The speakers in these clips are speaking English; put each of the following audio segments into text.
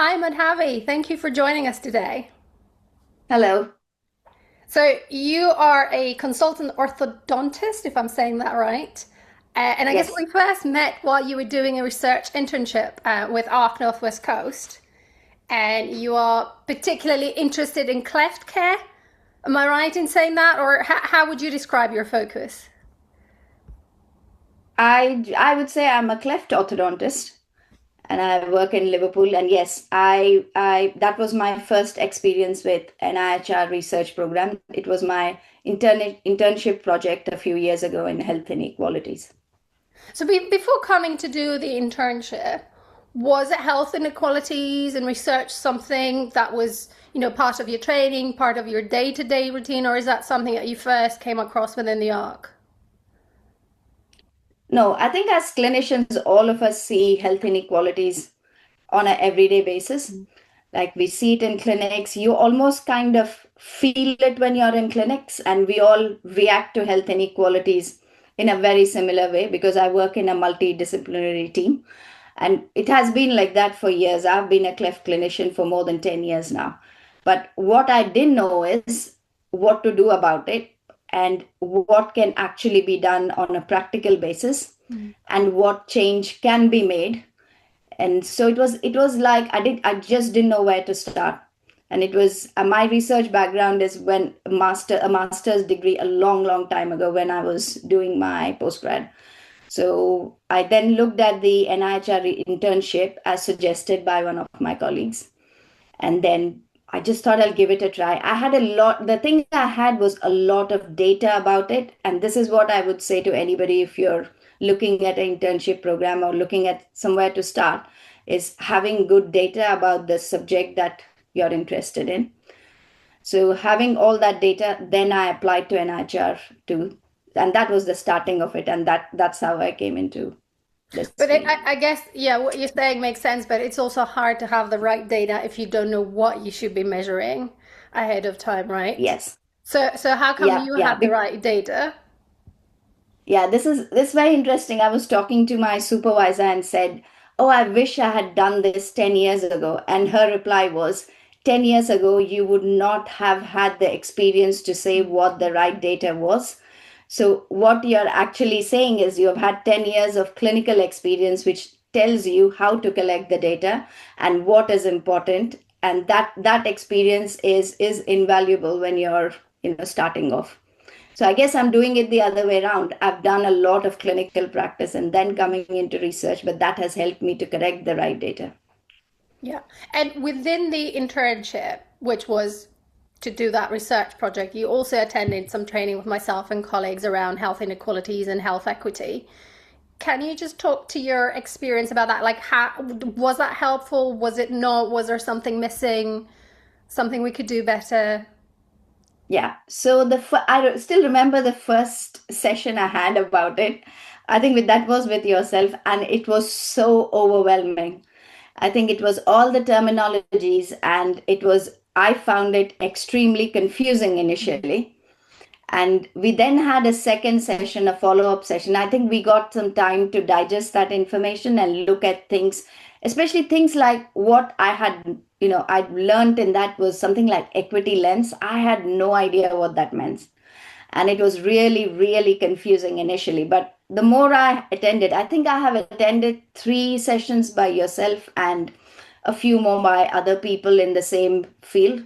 Hi, Madhavi. Thank you for joining us today. Hello. So, you are a consultant orthodontist, if I'm saying that right. And I guess Yes. we first met while you were doing a research internship with ARC Northwest Coast. And you are particularly interested in cleft care. Am I right in saying that? Or how would you describe your focus? I would say I'm a cleft orthodontist and I work in Liverpool. And yes, I that was my first experience with an IHR research program. It was my internship project a few years ago in health inequalities. So, before coming to do the internship, was health inequalities and research something that was, part of your training, part of your day-to-day routine, or is that something that you first came across within the ARC? No, I think as clinicians, all of us see health inequalities on an everyday basis. Like we see it in clinics, you almost kind of feel it when you're in clinics, and we all react to health inequalities in a very similar way because I work in a multidisciplinary team. And it has been like that for years. I've been a cleft clinician for more than 10 years now. But what I didn't know is what to do about it and what can actually be done on a practical basis and what change can be made. And so it was like I just didn't know where to start. And it was my research background is when a master's degree a long time ago when I was doing my postgrad. So I then looked at the NIHR internship as suggested by one of my colleagues. And then I just thought I'll give it a try. The thing I had was a lot of data about it. And this is what I would say to anybody if you're looking at an internship program or looking at somewhere to start, is having good data about the subject that you're interested in. So having all that data, then I applied to NIHR too, and that was the starting of it, and that's how I came into this But field. I guess, yeah, what you're saying makes sense, but it's also hard to have the right data if you don't know what you should be measuring ahead of time, right? Yes, So how come yeah, you yeah, had the right data? yeah. This is very interesting. I was talking to my supervisor and said, "Oh, I wish I had done this 10 years ago," and her reply was, "10 years ago, you would not have had the experience to say what the right data was." So, what you're actually saying is you have had 10 years of clinical experience, which tells you how to collect the data and what is important. And that experience is invaluable when you're starting off. So I guess I'm doing it the other way around. I've done a lot of clinical practice and then coming into research, but that has helped me to correct the right data. Yeah. And within the internship, which was to do that research project, you also attended some training with myself and colleagues around health inequalities and health equity. Can you just talk to your experience about that? Like, how was that helpful? Was it not? Was there something missing? Something we could do better? Yeah. So still remember the first session I had about it. I think that was with yourself, and it was so overwhelming. I think it was all the terminologies, and I found it extremely confusing initially. And we then had a second session, a follow up session. I think we got some time to digest that information and look at things, especially things like what I'd learned in that was something like equity lens. I had no idea what that meant. And it was really, really confusing initially. But the more I attended, I think I have attended 3 sessions by yourself and a few more by other people in the same field.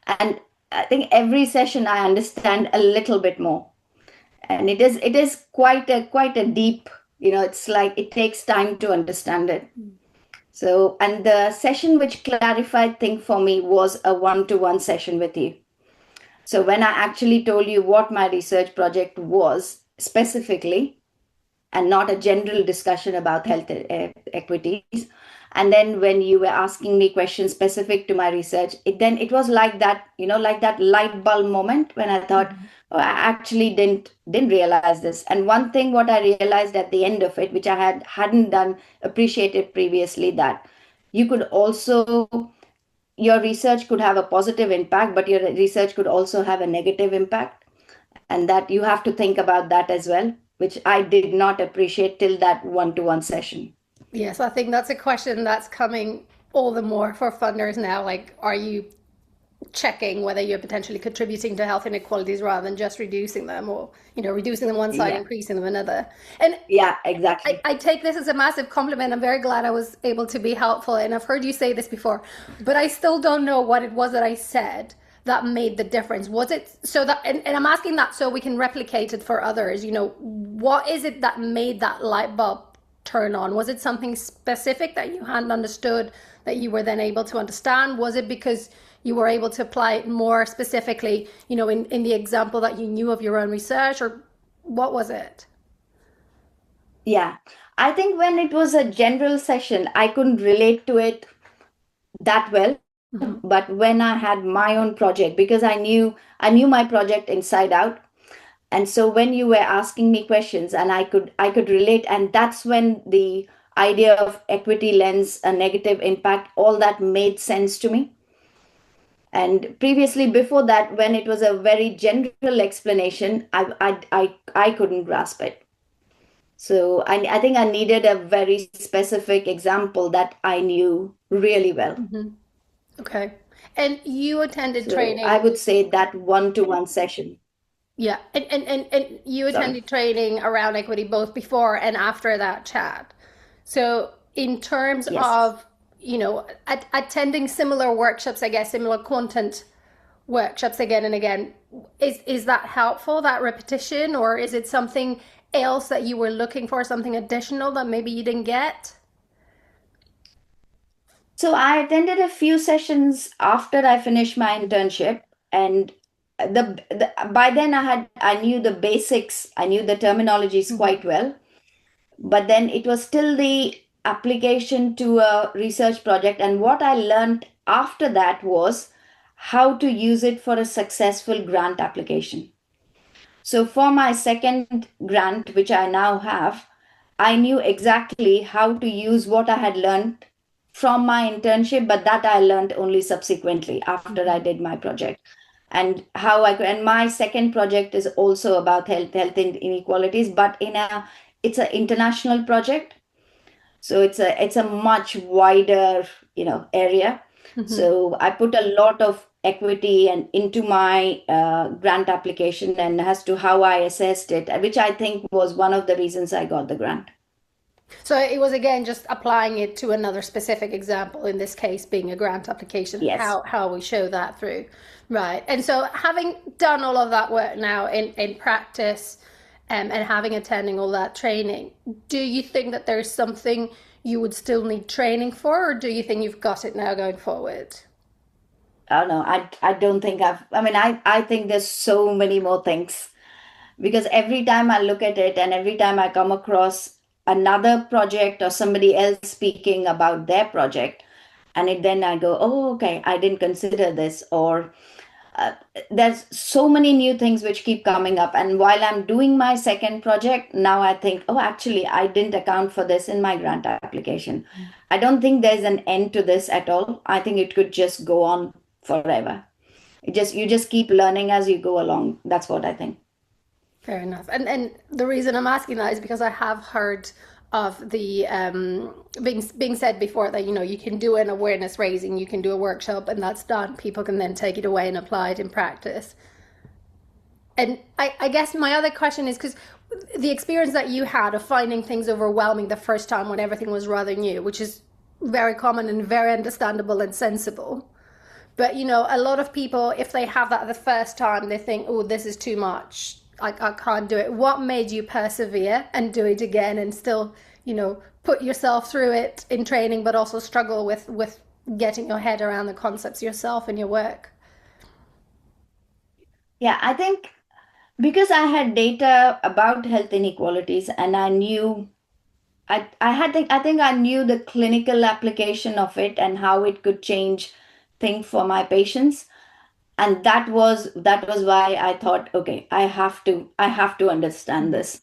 And I think every session I understand a little bit more. And it is quite a deep, it's like it takes time to understand it. So, and the session which clarified thing for me was a one-to-one session with you. So when I actually told you what my research project was specifically, and not a general discussion about health equities. And then when you were asking me questions specific to my research, it was like that, like that light bulb moment when I thought, oh, I actually didn't realize this. And one thing what I realized at the end of it, which I hadn't done appreciated previously, that you could also your research could have a positive impact, but your research could also have a negative impact, and that you have to think about that as well, which I did not appreciate till that one to one session. Yes, I think that's a question that's coming all the more for funders now? Like, are you checking whether you're potentially contributing to health inequalities rather than just reducing them, or reducing them one side, Yeah, increasing them another? And yeah, I, exactly. I take this as a massive compliment. I'm very glad I was able to be helpful, and I've heard you say this before, but I still don't know what it was that I said that made the difference. Was it so that, and I'm asking that so we can replicate it for others, what is it that made that light bulb turn on? Was it something specific that you hadn't understood that you were then able to understand? Was it because you were able to apply it more specifically, in the example that you knew of your own research, or what was it? Yeah. I think when it was a general session, I couldn't relate to it that well. Mm-hmm. But when I had my own project, because I knew my project inside out. And so when you were asking me questions and I could relate, and that's when the idea of equity lens, a negative impact, all that made sense to me. And previously, before that, when it was a very general explanation, I couldn't grasp it. So I think I needed a very specific example that I knew really well. Mm-hmm. Okay. And you attended So I training. would say that one-to-one session. Yeah. And you Sorry. attended training around equity both before and after that chat. So in terms Yes. of, attending similar workshops, I guess, similar content workshops again and again, is that helpful, that repetition, or is it something else that you were looking for, something additional that maybe you didn't get? So I attended a few sessions after I finished my internship, and by then I knew the basics, I knew the terminologies Mm-hmm. quite well, but then it was still the application to a research project, and what I learned after that was how to use it for a successful grant application. So for my second grant, which I now have, I knew exactly how to use what I had learned from my internship, but that I learned only subsequently after I Mm-hmm. did my project. And how I could, and my second project is also about health inequalities, but it's an international project. So it's a much wider, area. Mm-hmm. So I put a lot of equity and into my grant application, and as to how I assessed it, which I think was one of the reasons I got the grant. So it was again just applying it to another specific example, in this case being a grant application, Yes. how we show that through. Right. And so having done all of that work now in practice, and having attending all that training, do you think that there's something you would still need training for, or do you think you've got it now going forward? I don't know. I don't think I think there's so many more things, because every time I look at it and every time I come across another project or somebody else speaking about their project, and then I go, oh, okay, I didn't consider this, or uh, there's so many new things which keep coming up. And while I'm doing my second project, now I think, oh, actually, I didn't account for this in my grant application. I don't think there's an end to this at all. I think it could just go on forever. You just keep learning as you go along. That's what I think. Fair enough. And the reason I'm asking that is because I have heard of the being said before that you can do an awareness raising, you can do a workshop, and that's done. People can then take it away and apply it in practice. And I guess my other question is, because the experience that you had of finding things overwhelming the first time when everything was rather new, which is very common and very understandable and sensible. But a lot of people, if they have that the first time, they think, "Oh, this is too much. I can't do it." What made you persevere and do it again, and still, put yourself through it in training, but also struggle with getting your head around the concepts yourself in your work? Yeah, I think because I had data about health inequalities, and I knew I think I knew the clinical application of it and how it could change things for my patients. And that was why I thought, okay, I have to understand Mm-hmm. this.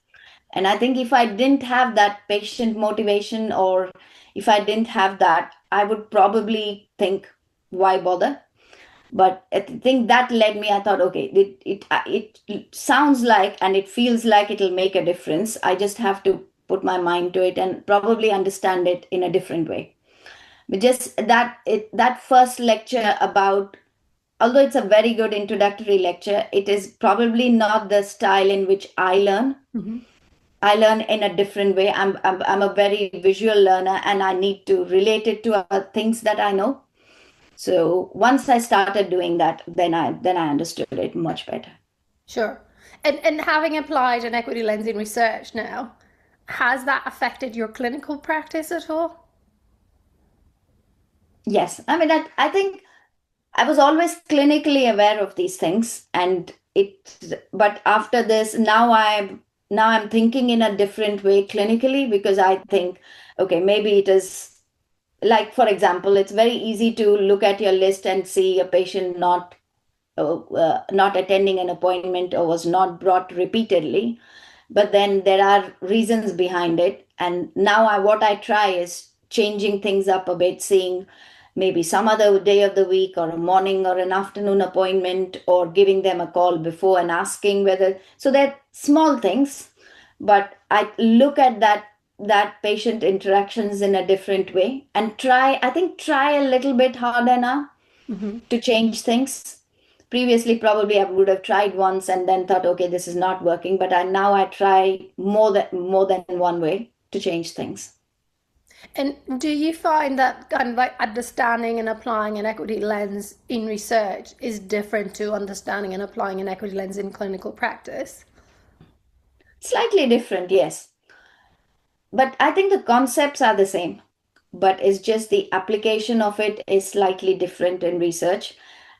And I think if I didn't have that patient motivation, or if I didn't have that, I would probably think, why bother? But I think that led me. I thought, okay, it sounds like and it feels like it'll make a difference. I just have to put my mind to it and probably understand it in a different way. Just that first lecture about, although it's a very good introductory lecture, it is probably not the style in which I learn. Mm-hmm. I learn in a different way. I'm a very visual learner, and I need to relate it to things that I know. So once I started doing that, then I understood it much better. Sure. And having applied an equity lens in research now, has that affected your clinical practice at all? Yes, I mean, I think I was always clinically aware of these things, and but after this, now I'm thinking in a different way clinically, because I think, okay, maybe it is, like, for example, it's very easy to look at your list and see a patient not attending an appointment or was not brought repeatedly, but then there are reasons behind it. And now what I try is changing things up a bit, seeing maybe some other day of the week, or a morning or an afternoon appointment, or giving them a call before and asking whether, so they're small things, but I look at that patient interactions in a different way, and try a little bit harder now Mm-hmm. to change things. Previously, probably I would have tried once and then thought, okay, this is not working. But now I try more than one way to change things. And do you find that kind of like understanding and applying an equity lens in research is different to understanding and applying an equity lens in clinical practice? Slightly different, yes. But I think the concepts are the same. But it's just the application of it is slightly different in research.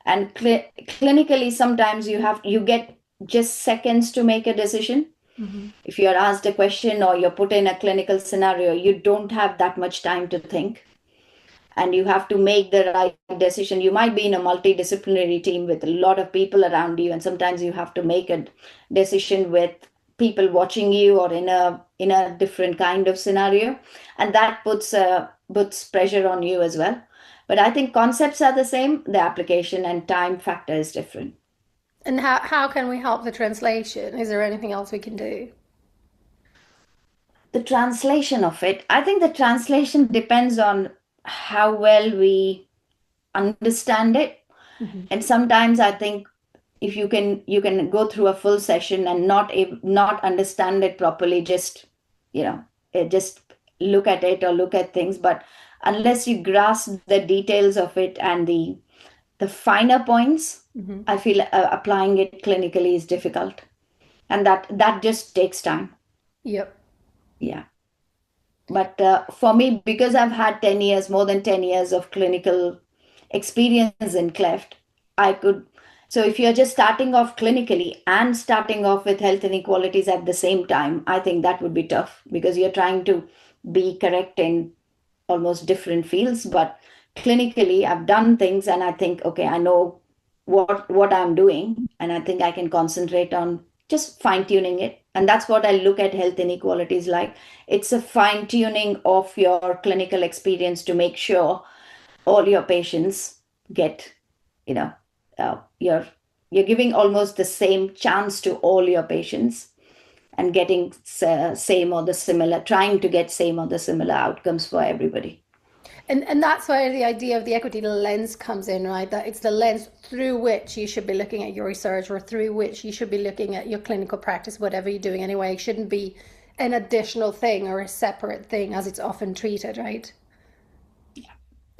And clinically, sometimes you get just seconds to make a decision. Mm-hmm. If you're asked a question or you're put in a clinical scenario, you don't have that much time to think, and you have to make the right decision. You might be in a multidisciplinary team with a lot of people around you, and sometimes you have to make a decision with people watching you, or in a different kind of scenario, and that puts pressure on you as well. But I think concepts are the same. The application and time factor is different. And how can we help the translation? Is there anything else we can do? The translation of it, I think the translation depends on how well we understand it. Mm-hmm. And sometimes I think, if you can go through a full session and not understand it properly, just look at it or look at things, but unless you grasp the details of it and the finer points, Mm-hmm. I feel applying it clinically is difficult, and that just takes time. Yep. Yeah. But for me, because I've had 10 years, more than 10 years of clinical experience in cleft, I could. So if you're just starting off clinically and starting off with health inequalities at the same time, I think that would be tough, because you're trying to be correct in almost different fields. But clinically, I've done things, and I think, okay, I know what I'm doing, and I think I can concentrate on just fine tuning it. And that's what I look at health inequalities like. It's a fine tuning of your clinical experience to make sure all your patients get, you know, you're giving almost the same chance to all your patients, and getting same or the similar, trying to get same or the similar outcomes for everybody. And that's where the idea of the equity lens comes in, right? That it's the lens through which you should be looking at your research, or through which you should be looking at your clinical practice, whatever you're doing anyway. It shouldn't be an additional thing or a separate thing as it's often treated, right?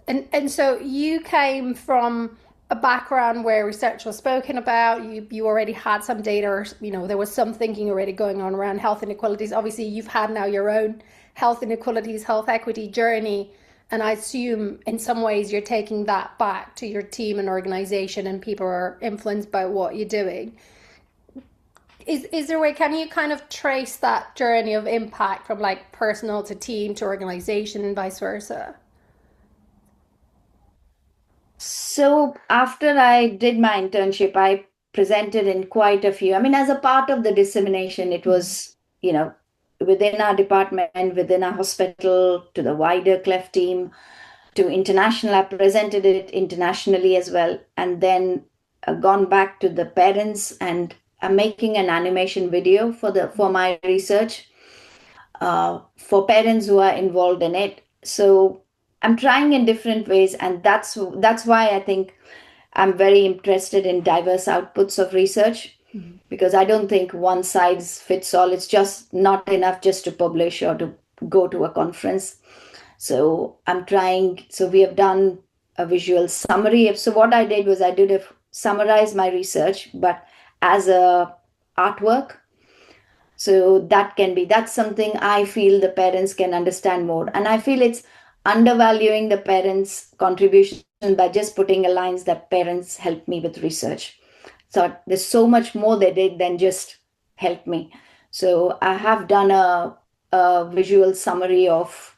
And so you came from a background where research was spoken about. You already had some data, or there was some thinking already going on around health inequalities. Obviously, you've had now your own health inequalities, health equity journey, and I assume in some ways you're taking that back to your team and organization, and people are influenced by what you're doing. Is there a way, can you kind of trace that journey of impact from like personal to team to organization and vice versa? So after I did my internship, I presented in quite a few. I mean, as a part of the dissemination, it was, within our department, within our hospital, to the wider cleft team, to international. I presented it internationally as well. And then gone back to the parents, and I'm making an animation video for my research, for parents who are involved in it. So I'm trying in different ways, and that's why I think I'm very interested in diverse outputs of research, Mhm. because I don't think one size fits all. It's just not enough just to publish or to go to a conference. So I'm trying. So we have done a visual summary. So what I did was I did summarize my research, but as a artwork. So that's something I feel the parents can understand more. And I feel it's undervaluing the parents' contribution by just putting a lines that parents helped me with research. So there's so much more they did than just help me. So I have done a visual summary of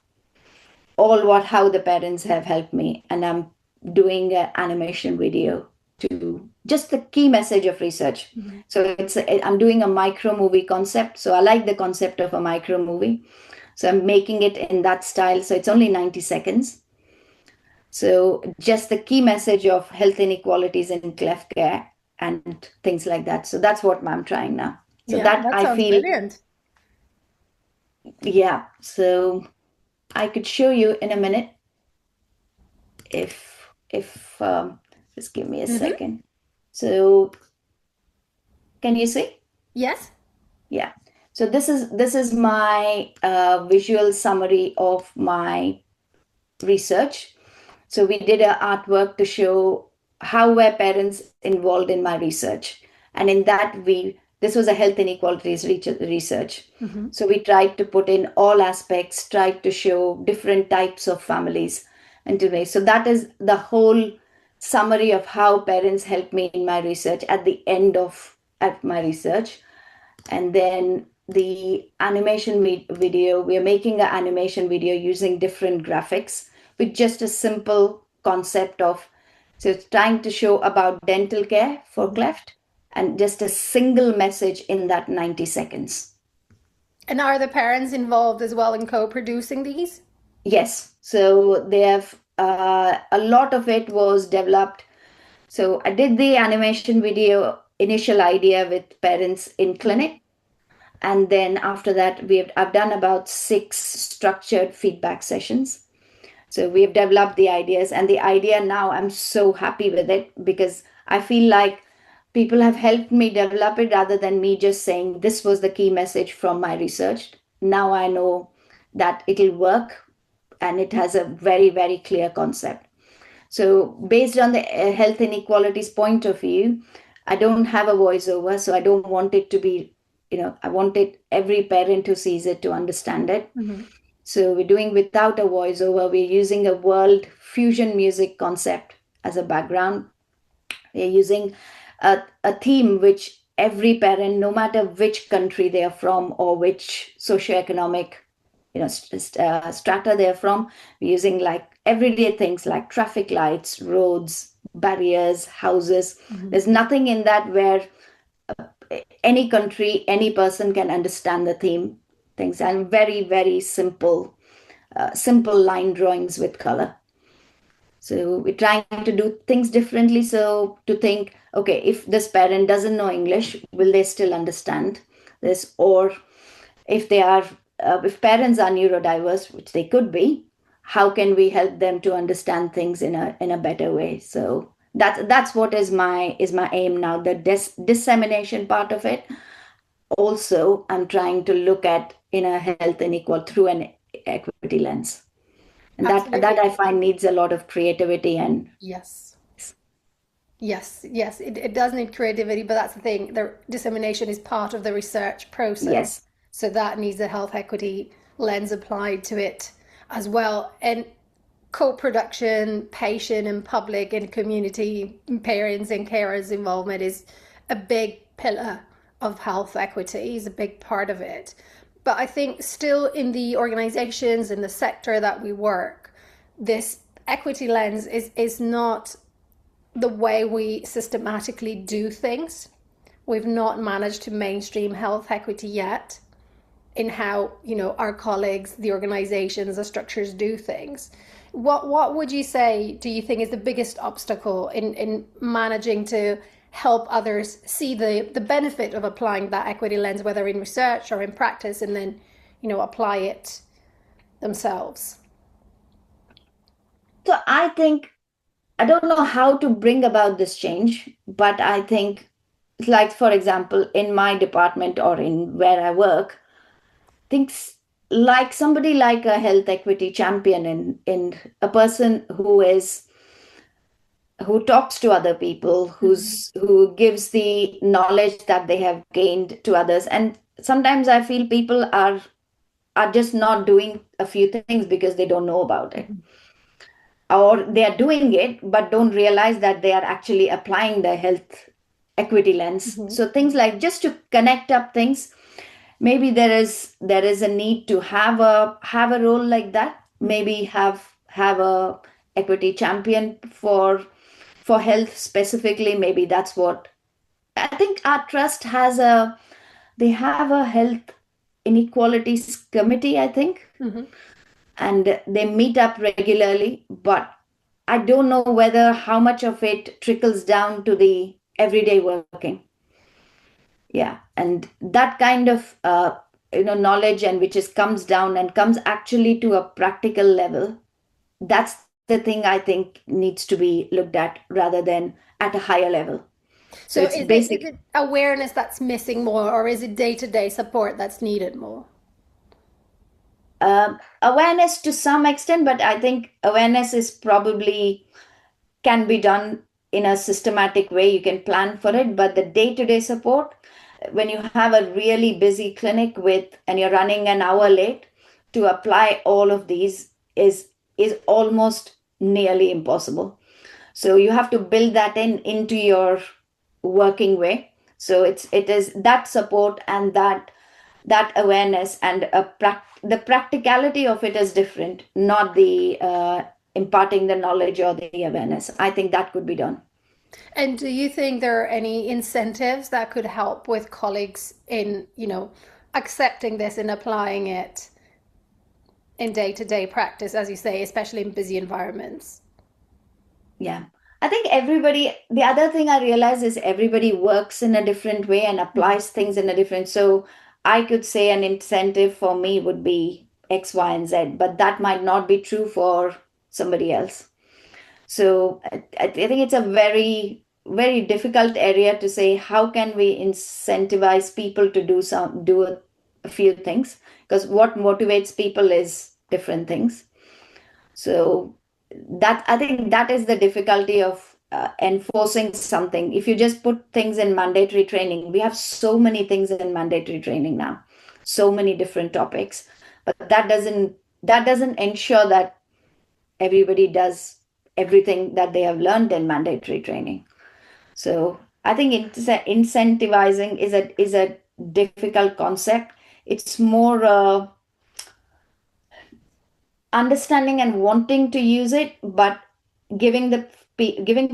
all what how the parents have helped me, and I'm doing an animation video to just the key message of research. Mhm. So I'm doing a micro movie concept. So I like the concept of a micro movie. So I'm making it in that style. So it's only 90 seconds. So just the key message of health inequalities in cleft care and things like that. So that's what I'm trying now. So Yeah, that that I sounds feel, brilliant. yeah. So I could show you in a minute if just give me a Hmm. second. So can you see? Yes. Yeah. So this is my visual summary of my research. So we did an artwork to show how were parents involved in my research, and in that this was a health inequalities research. Hmm. So we tried to put in all aspects, tried to show different types of families, and today. So that is the whole summary of how parents helped me in my research at the end of at my research. And then the animation video, we are making an animation video using different graphics with just a simple concept of, so it's trying to show about dental care for cleft and just a single message in that 90 seconds. And are the parents involved as well in co-producing these? Yes, so they have a lot of it was developed. So I did the animation video initial idea with parents in clinic. And then after that, I've done about 6 structured feedback sessions. So we have developed the ideas, and the idea now I'm so happy with it because I feel like people have helped me develop it rather than me just saying this was the key message from my research. Now I know that it'll work and it has a very, very clear concept. So, based on the health inequalities point of view, I don't have a voiceover, so I don't want it to be, I wanted every parent who sees it to understand it. Hmm. So, we're doing without a voiceover, we're using a world fusion music concept as a background. We're using a theme which every parent, no matter which country they are from or which socioeconomic strata they're from, we're using like everyday things like traffic lights, roads, barriers, houses. Hmm. There's nothing in that where any country, any person can understand the theme things, and very, very simple line drawings with color. So we're trying to do things differently. So to think, okay, if this parent doesn't know English, will they still understand this? Or if they are, if parents are neurodiverse, which they could be, how can we help them to understand things in a better way? So that's what is my aim now. The dissemination part of it. Also, I'm trying to look at in a health inequality through an equity lens, and that Absolutely. I find needs a lot of creativity and Yes. Yes, yes, it does need creativity, but that's the thing. The dissemination is part of the research process. yes, So that needs a health equity lens applied to it as well. And co-production, patient and public and community, parents and carers involvement is a big pillar of health equity, is a big part of it. But I think still in the organizations in the sector that we work, this equity lens is not the way we systematically do things. We've not managed to mainstream health equity yet in how, our colleagues, the organizations, the structures do things. What would you say, do you think, is the biggest obstacle in managing to help others see the benefit of applying that equity lens, whether in research or in practice, and then, apply it themselves? So I think, I don't know how to bring about this change, but I think, like, for example, in my department or in where I work, things like somebody like a health equity champion in a person who talks to other people, who gives the knowledge that they have gained to others. And sometimes I feel people are just not doing a few things because they don't know about it, or they are doing it but don't realize that they are actually applying the health equity lens. Mhm. So things like, just to connect up things, maybe there is a need to have a role like that. Maybe have a equity champion for health specifically. Maybe that's what I think. Our trust has a they have a health inequalities committee, I think, Mhm. and they meet up regularly, but I don't know whether how much of it trickles down to the everyday working. Yeah, and that kind of knowledge, and which is comes down and comes actually to a practical level. That's the thing I think needs to be looked at rather than at a higher level. So So it's is basic. it awareness that's missing more, or is it day-to-day support that's needed more? Awareness to some extent, but I think awareness is probably can be done in a systematic way. You can plan for it, but the day-to-day support, when you have a really busy clinic and you're running an hour late, to apply all of these is almost nearly impossible. So you have to build that into your working way. So it is that support and that awareness, and the practicality of it is different, not the imparting the knowledge or the awareness. I think that could be done. And do you think there are any incentives that could help with colleagues in, accepting this and applying it in day-to-day practice, as you say, especially in busy environments? Yeah. I think the other thing I realize is everybody works in a different way and applies things in a different. So I could say an incentive for me would be X, Y, and Z, but that might not be true for somebody else. So I think it's a very, very difficult area to say how can we incentivize people to do a few things, because what motivates people is different things. So that, I think that is the difficulty of enforcing something. If you just put things in mandatory training, we have so many things in mandatory training now, so many different topics, but that doesn't ensure that everybody does everything that they have learned in mandatory training. So I think incentivizing is a difficult concept. It's more understanding and wanting to use it, but giving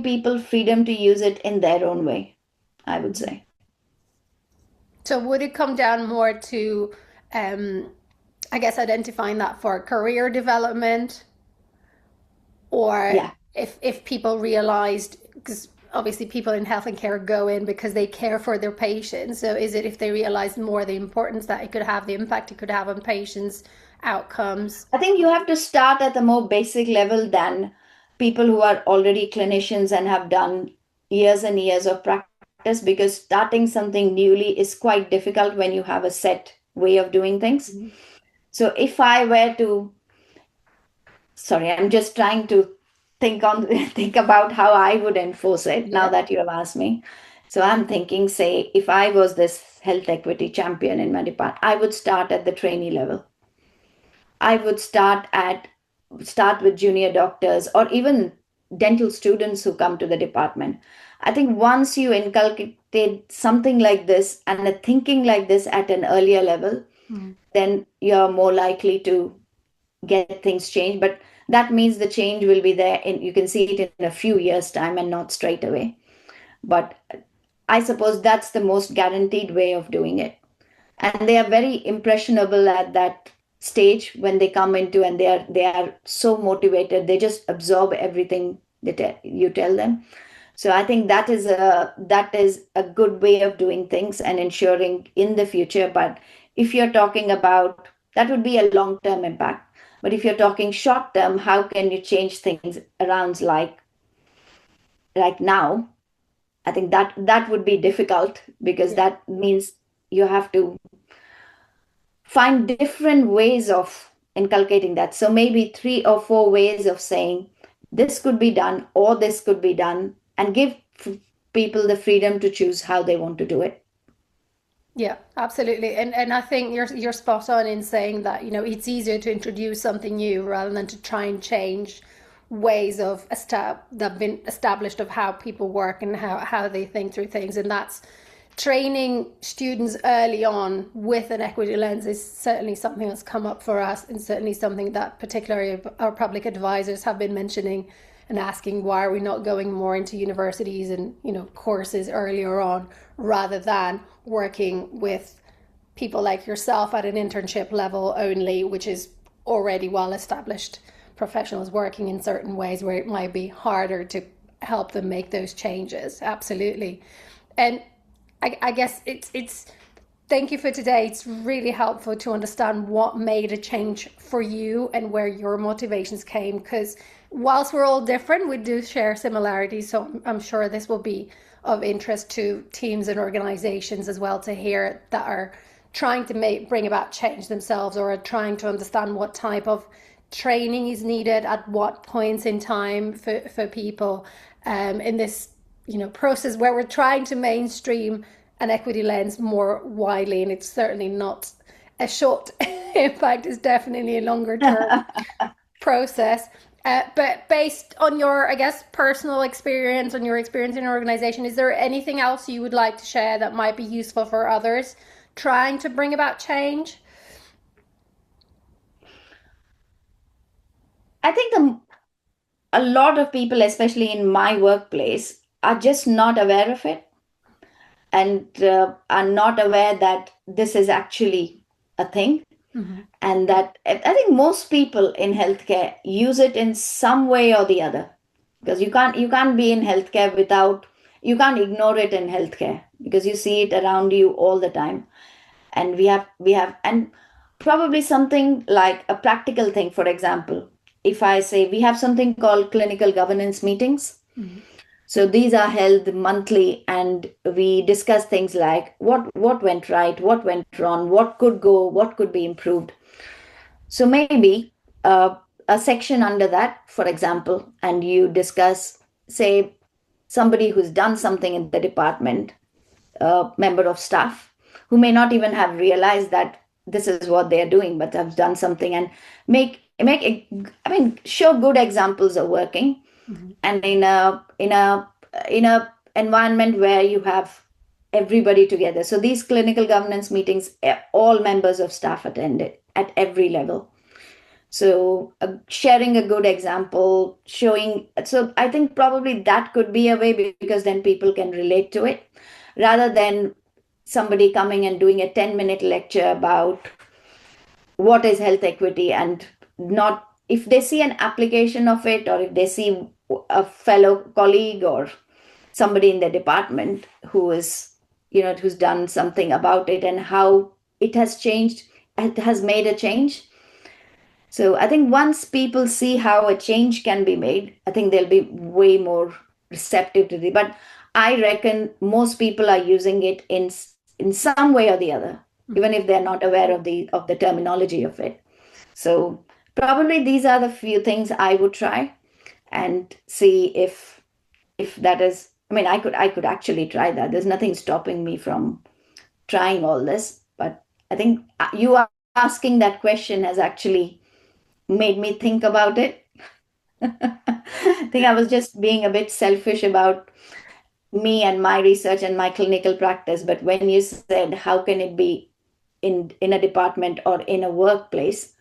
people freedom to use it in their own way, I would say. So would it come down more to, um, I guess, identifying that for career development, or Yeah. if people realized, because obviously people in health and care go in because they care for their patients. So is it if they realize more the importance that it could have, the impact it could have on patients' outcomes? I think you have to start at a more basic level than people who are already clinicians and have done years and years of practice, because starting something newly is quite difficult when you have a set way of doing things. So if I were to, sorry, I'm just trying to think about how I would enforce it now Yeah. that you have asked me. So I'm thinking, say, if I was this health equity champion in my department, I would start at the trainee level. I would start with junior doctors or even dental students who come to the department. I think once you inculcate something like this and a thinking like this at an earlier level, Mm. then you're more likely to get things changed. But that means the change will be there, and you can see it in a few years' time and not straight away. But I suppose that's the most guaranteed way of doing it. And they are very impressionable at that stage when they come into, and they are so motivated. They just absorb everything that you tell them. So I think that is a good way of doing things and ensuring in the future. But if you're talking about, that would be a long term impact. But if you're talking short term, how can you change things around like now? I think that would be difficult, because Yeah. that means you have to find different ways of inculcating that. So maybe 3 or 4 ways of saying this could be done or this could be done, and give people the freedom to choose how they want to do it. Yeah, absolutely. And I think you're spot on in saying that, it's easier to introduce something new rather than to try and change ways that have been established of how people work and how they think through things. And that's training students early on with an equity lens is certainly something that's come up for us, and certainly something that particularly our public advisors have been mentioning and asking, why are we not going more into universities and courses earlier on, rather than working with people like yourself at an internship level only, which is already well established professionals working in certain ways where it might be harder to help them make those changes. Absolutely. And I guess it's thank you for today. It's really helpful to understand what made a change for you and where your motivations came, because whilst we're all different, we do share similarities. So I'm sure this will be of interest to teams and organizations as well, to hear that are trying to bring about change themselves, or are trying to understand what type of training is needed at what points in time for people in this process where we're trying to mainstream an equity lens more widely. And it's certainly not a short impact, it's definitely a longer term process. But based on your, I guess, personal experience, on your experience in your organization, is there anything else you would like to share that might be useful for others trying to bring about change? I think a lot of people, especially in my workplace, are just not aware of it, and are not aware that this is actually a thing. Mm-hmm. And that I think most people in healthcare use it in some way or the other, because you can't be in healthcare without, you can't ignore it in healthcare, because you see it around you all the time. And we have and probably something like a practical thing. For example, if I say we have something called clinical governance meetings. Mm-hmm. So these are held monthly, and we discuss things like what went right, what went wrong, what could go, what could be improved. So maybe a section under that, for example, and you discuss, say, somebody who's done something in the department, a member of staff who may not even have realized that this is what they're doing, but have done something, and show good examples of working, Mm-hmm. and in a environment where you have everybody together. So these clinical governance meetings, all members of staff attend it at every level. So sharing a good example, showing. So I think probably that could be a way, because then people can relate to it, rather than somebody coming and doing a 10-minute lecture about what is health equity, and not, if they see an application of it, or if they see a fellow colleague or somebody in the department who is, who's done something about it, and how it has changed, it has made a change. So I think once people see how a change can be made, I think they'll be way more receptive to it. But I reckon most people are using it in some way or the other, even if they're not aware of the terminology of it. So probably these are the few things I would try, and see if that is. I mean, I could actually try that. There's nothing stopping me from trying all this. But I think you are asking that question has actually made me think about it. I think I was just being a bit selfish about me and my research and my clinical practice. But when you said how can it be in a department or in a workplace,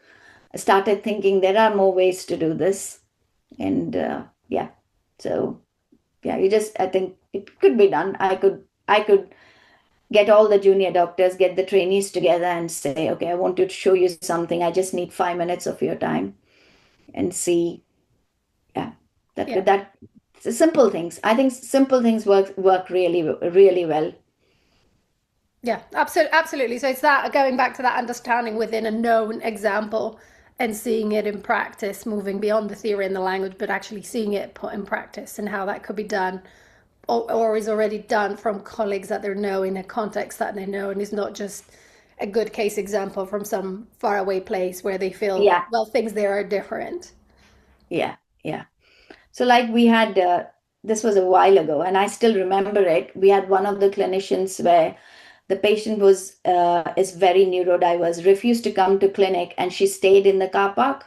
I started thinking there are more ways to do this. And yeah, so yeah, I think it could be done. I could get all the junior doctors, get the trainees together, and say, okay, I want to show you something. I just need 5 minutes of your time, and see. Yeah, Yeah. that simple things. I think simple things work really really well. Yeah, absolutely. So it's that going back to that understanding within a known example and seeing it in practice, moving beyond the theory and the language, but actually seeing it put in practice and how that could be done, or is already done from colleagues that they know in a context that they know, and is not just a good case example from some faraway place where they feel, Yeah. well, things there are different. Yeah, yeah. So like we had, this was a while ago, and I still remember it. We had one of the clinicians where the patient was is very neurodiverse, refused to come to clinic, and she stayed in the car park,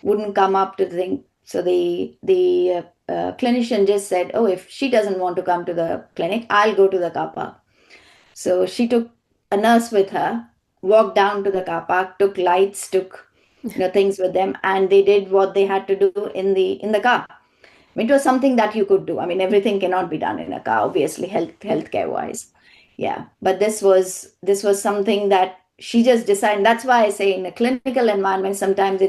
wouldn't come up to the thing. So the clinician just said, "Oh, if she doesn't want to come to the clinic, I'll go to the car park." So she took a nurse with her, walked down to the car park, took lights, took things with them, and they did what they had to do in the car. I mean, it was something that you could do. I mean, everything cannot be done in a car, obviously, healthcare wise. Yeah, but this was something that she just decided. That's why I say in a clinical environment, sometimes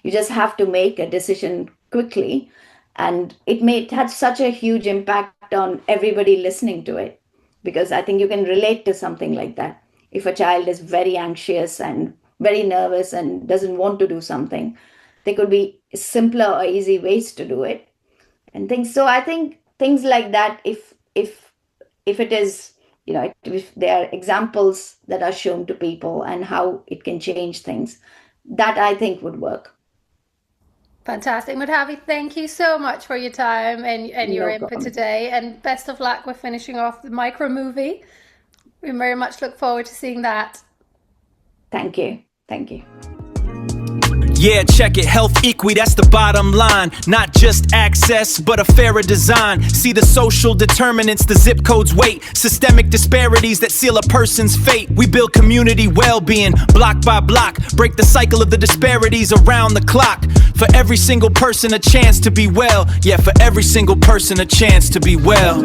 you just have to make a decision quickly, and it had such a huge impact on everybody listening to it, because I think you can relate to something like that. If a child is very anxious and very nervous and doesn't want to do something, there could be simpler or easy ways to do it and things. So I think things like that, if it is, if there are examples that are shown to people and how it can change things, that I think would work. Fantastic. Madhavi, thank you so much for your time and your No input problem. today, and best of luck with finishing off the micro movie. We very much look forward to seeing that. Thank you. Thank you. Yeah, check it. Health equi, that's the bottom line. Not just access, but a fairer design. See the social determinants, the zip code's weight. Systemic disparities that seal a person's fate. We build community well-being, block by block. Break the cycle of the disparities around the clock. For every single person a chance to be well. Yeah, for every single person a chance to be well.